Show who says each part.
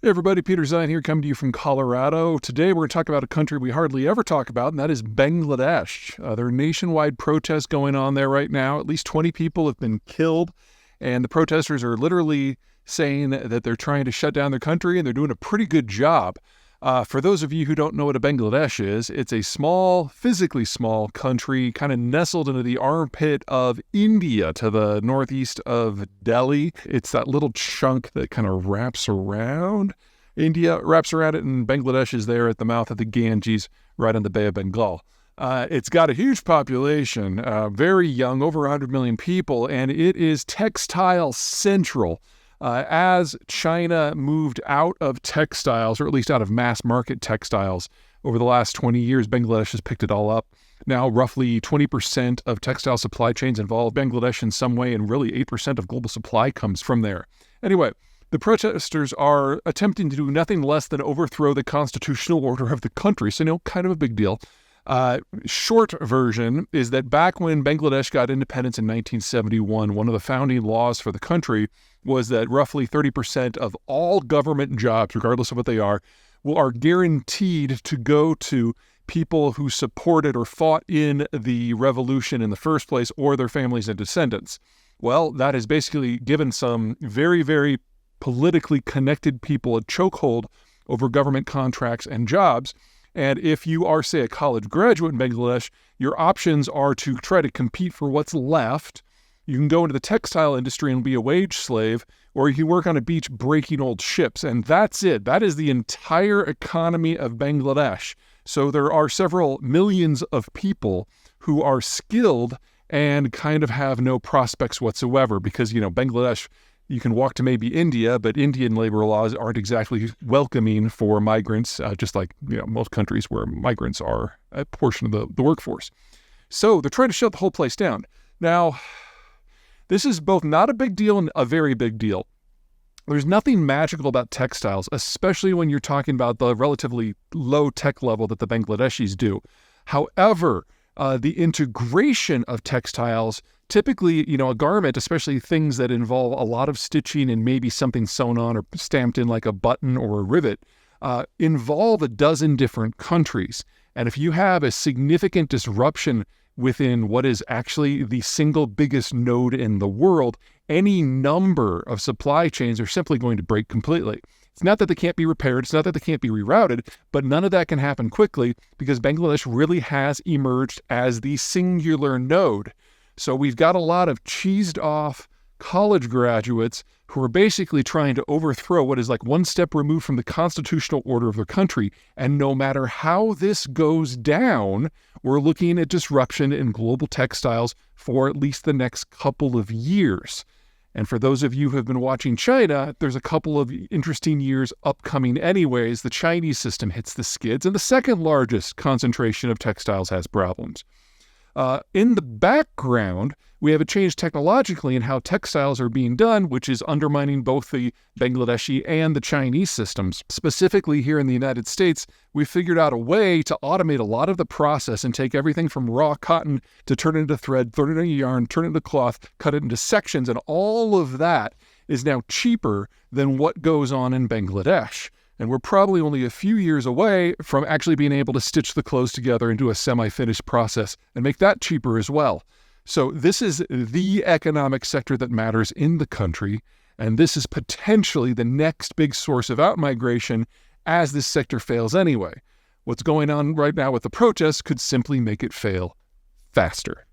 Speaker 1: Hey everybody, Peter Zeihan here, coming to you from Colorado. Today we're going to talk about a country we hardly ever talk about, and that is Bangladesh. There are nationwide protests going on there right now. At least 20 people have been killed, and the protesters are literally saying that they're trying to shut down their country, and they're doing a pretty good job. For those of you who don't know what a Bangladesh is, it's a small, physically small country kind of nestled into the armpit of India to the northeast of Delhi. It's that little chunk that kind of wraps around India, wraps around it, and Bangladesh is there at the mouth of the Ganges, right on the Bay of Bengal. It's got a huge population, very young, over 100 million people, and it is textile central. As China moved out of textiles, or at least out of mass market textiles, over the last 20 years, Bangladesh has picked it all up. Now, roughly 20% of textile supply chains involve Bangladesh in some way, and really 8% of global supply comes from there. Anyway, the protesters are attempting to do nothing less than overthrow the constitutional order of the country, so, kind of a big deal. Short version is that back when Bangladesh got independence in 1971, one of the founding laws for the country was that roughly 30% of all government jobs, regardless of what they are guaranteed to go to people who supported or fought in the revolution in the first place, or their families and descendants. Well, that has basically given some very, very politically connected people a chokehold over government contracts and jobs. And if you are, say, a college graduate in Bangladesh, your options are to try to compete for what's left. You can go into the textile industry and be a wage slave, or you can work on a beach breaking old ships. And that's it. That is the entire economy of Bangladesh. So there are several millions of people who are skilled and kind of have no prospects whatsoever because, Bangladesh, you can walk to maybe India, but Indian labor laws aren't exactly welcoming for migrants, just like most countries where migrants are a portion of the workforce. So they're trying to shut the whole place down. Now, this is both not a big deal and a very big deal. There's nothing magical about textiles, especially when you're talking about the relatively low tech level that the Bangladeshis do. However, the integration of textiles, typically, a garment, especially things that involve a lot of stitching and maybe something sewn on or stamped in like a button or a rivet, involve a dozen different countries. And if you have a significant disruption within what is actually the single biggest node in the world, any number of supply chains are simply going to break completely. It's not that they can't be repaired, it's not that they can't be rerouted, but none of that can happen quickly because Bangladesh really has emerged as the singular node. So we've got a lot of cheesed off college graduates who are basically trying to overthrow what is like one step removed from the constitutional order of their country. And no matter how this goes down, we're looking at disruption in global textiles for at least the next couple of years. And for those of you who have been watching China, there's a couple of interesting years upcoming anyways. The Chinese system hits the skids, and the second largest concentration of textiles has problems. In the background, we have a change technologically in how textiles are being done, which is undermining both the Bangladeshi and the Chinese systems. Specifically here in the United States, we figured out a way to automate a lot of the process and take everything from raw cotton to turn it into thread, turn it into yarn, turn it into cloth, cut it into sections, and all of that is now cheaper than what goes on in Bangladesh. And we're probably only a few years away from actually being able to stitch the clothes together and do a semi-finished process and make that cheaper as well. So this is the economic sector that matters in the country, and this is potentially the next big source of outmigration as this sector fails anyway. What's going on right now with the protests could simply make it fail faster.